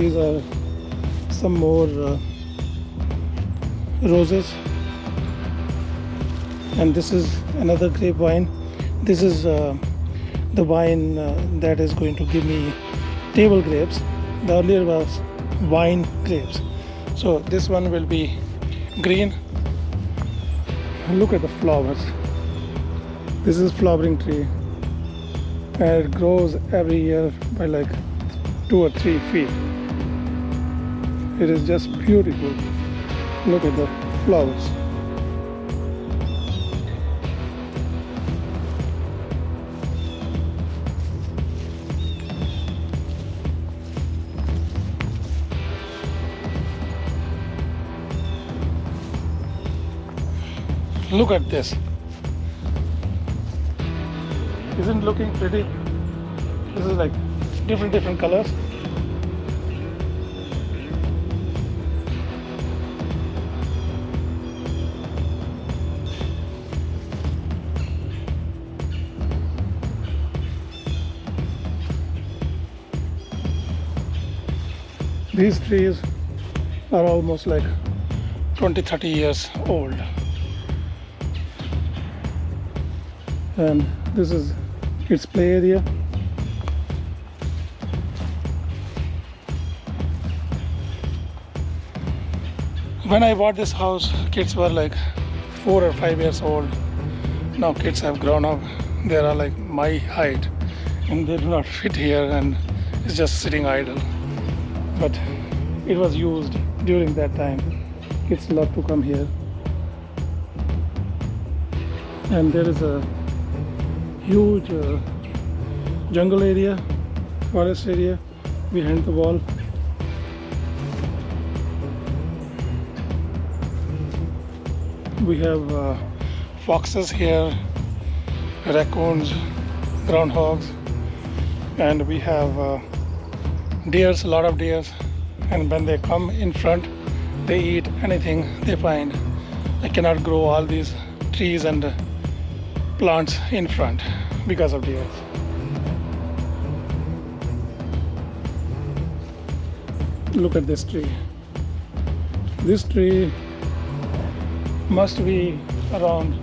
these are some more roses, and this is another grapevine. This is the wine that is going to give me table grapes. The earlier was wine grapes. So this one will be green. Look at the flowers. This is flowering tree, and it grows every year by like 2 or 3 feet. It is just beautiful. Look at the flowers. Look at this. Isn't it looking pretty? This is like different colors. These trees are almost like 20-30 years old. And this is its play area. When I bought this house, kids were like 4 or 5 years old. Now kids have grown up. They are like my height, and they do not fit here, and it's just sitting idle. But it was used during that time. Kids love to come here. And there is a huge jungle area, forest area behind the wall. We have foxes here, raccoons, groundhogs, and we have deers, a lot of deers. And when they come in front, they eat anything they find. I cannot grow all these trees and plants in front because of deers. Look at this tree. This tree must be around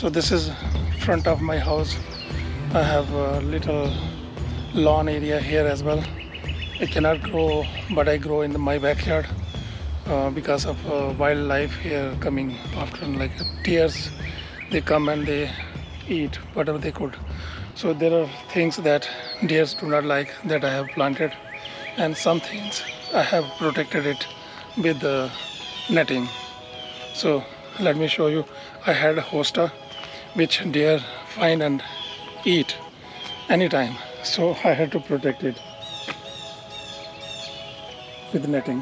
'So this is front of my house. I have a little lawn area here as well. I cannot grow, but I grow in my backyard because of wildlife here coming often, like deers. They come and they eat whatever they could. So there are things that deers do not like that I have planted, and some things I have protected it with the netting. So let me show you. I had a hosta which deer find and eat anytime, so I had to protect it with netting.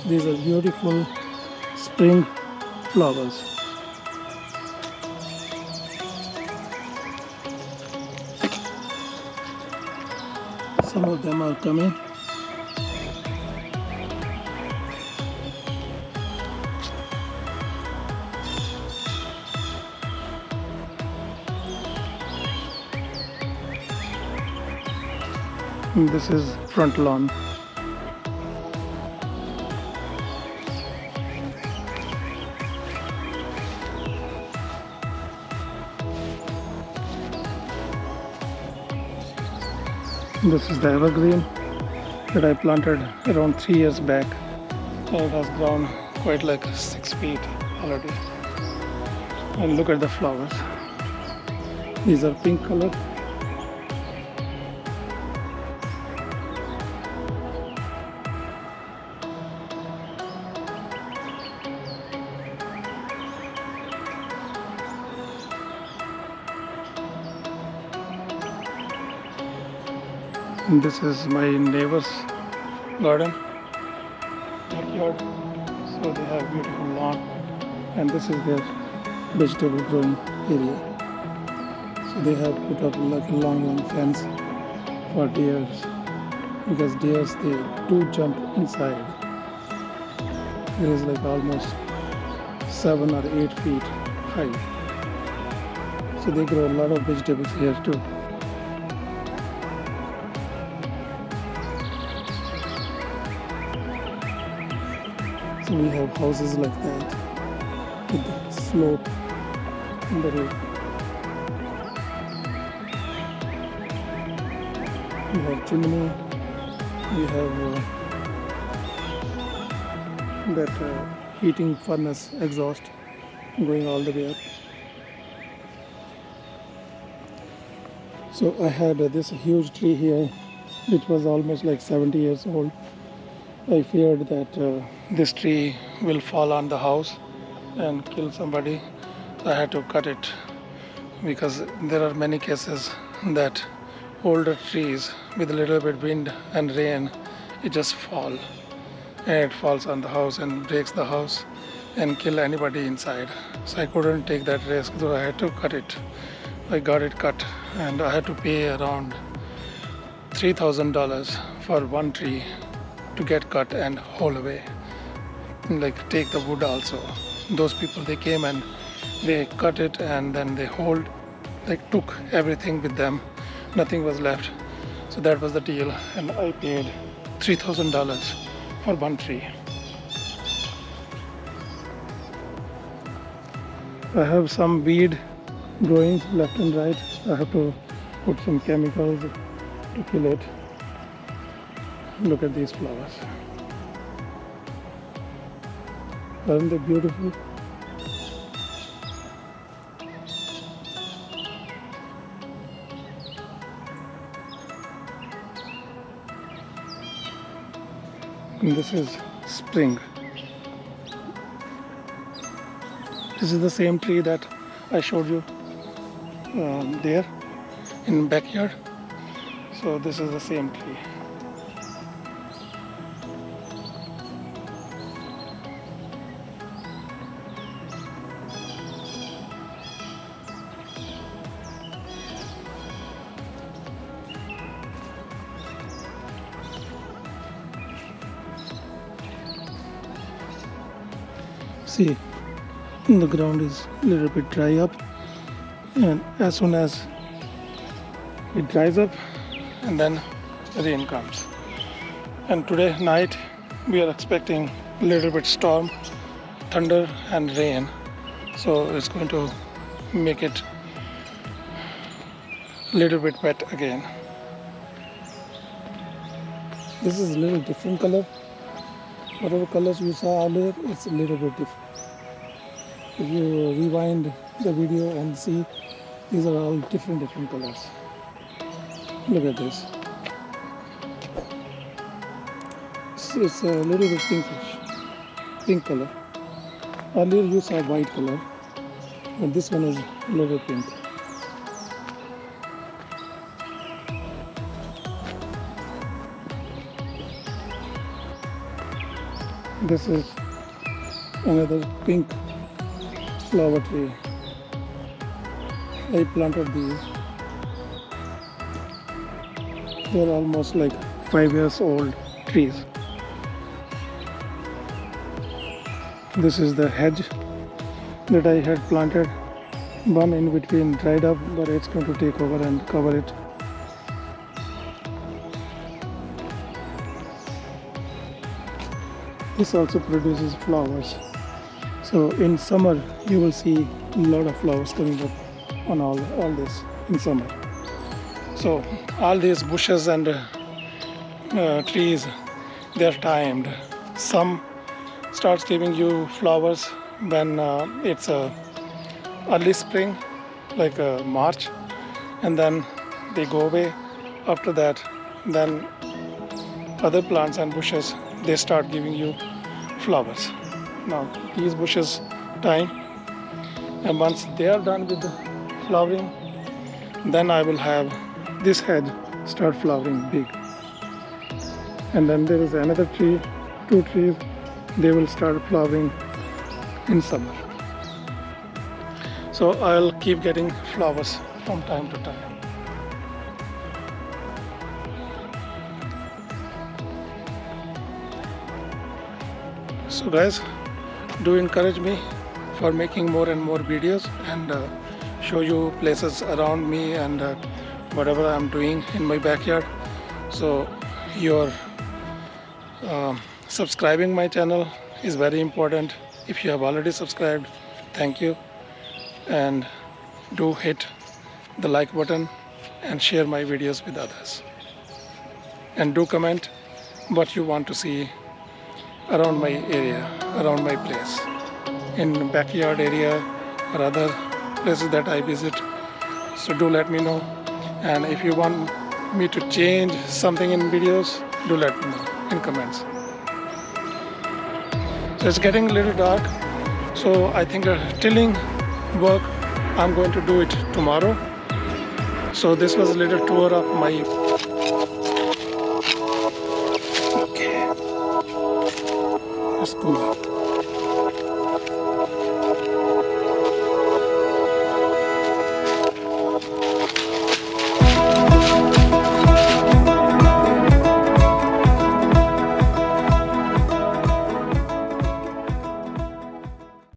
These are beautiful spring flowers. Some of them are coming. And this is front lawn. This is the evergreen that I planted around 3 years back, and it has grown quite like 6 feet already. And look at the flowers. These are pink color. And this is my neighbor's garden, backyard. So they have beautiful lawn, and this is their vegetable growing area. So they have put up like a long fence for deers, because deers they do jump inside. It is like almost 7 or 8 feet high. So they grow a lot of vegetables here too. So we have houses like that with the slope in the roof. We have chimney. We have that heating furnace exhaust going all the way up. So I had this huge tree here, which was almost like 70 years old. I feared that this tree will fall on the house and kill somebody. So I had to cut it, because there are many cases that older trees with a little bit wind and rain, it just fall, and it falls on the house and breaks the house and kill anybody inside. So I couldn't take that risk, so I had to cut it. I got it cut, and I had to pay around $3,000 for one tree to get cut and haul away, like take the wood also. Those people, they came and they cut it, and then they hauled, like took everything with them. Nothing was left. So that was the deal, and I paid $3,000 for one tree. I have some weed growing left and right. I have to put some chemicals to kill it. Look at these flowers. Aren't they beautiful? And this is spring. This is the same tree that I showed you there in backyard. So this is the same tree. See, the ground is a little bit dry up, and as soon as it dries up, and then rain comes. And today night we are expecting a little bit storm, thunder and rain. So it's going to make it a little bit wet again. This is a little different color. Whatever colors you saw earlier, it's a little bit different. If you rewind the video and see, these are all different colors. Look at this. It's a little bit pinkish, pink color. Earlier you saw white color, but this one is a little pink. This is another pink flower tree. I planted these. They're almost like 5 years old trees. This is the hedge that I had planted. One in between dried up, but it's going to take over and cover it. This also produces flowers. So in summer you will see a lot of flowers coming up on all this in summer. So all these bushes and trees, they are timed. Some starts giving you flowers when it's early spring, like March, and then they go away. After that, then other plants and bushes, they start giving you flowers. Now these bushes time, and once they are done with the flowering, then I will have this hedge start flowering big. And then there is another tree, two trees, they will start flowering in summer. So I'll keep getting flowers from time to time. So guys, do encourage me for making more and more videos and show you places around me and whatever I'm doing in my backyard. So your subscribing my channel is very important. If you have already subscribed, thank you, and do hit the like button and share my videos with others, and do comment what you want to see around my area, around my place, in backyard area or other places that I visit. So do let me know, and if you want me to change something in videos, do let me know in comments. So it's getting a little dark, so I think tilling work I'm going to do it tomorrow. So this was a little tour of my school.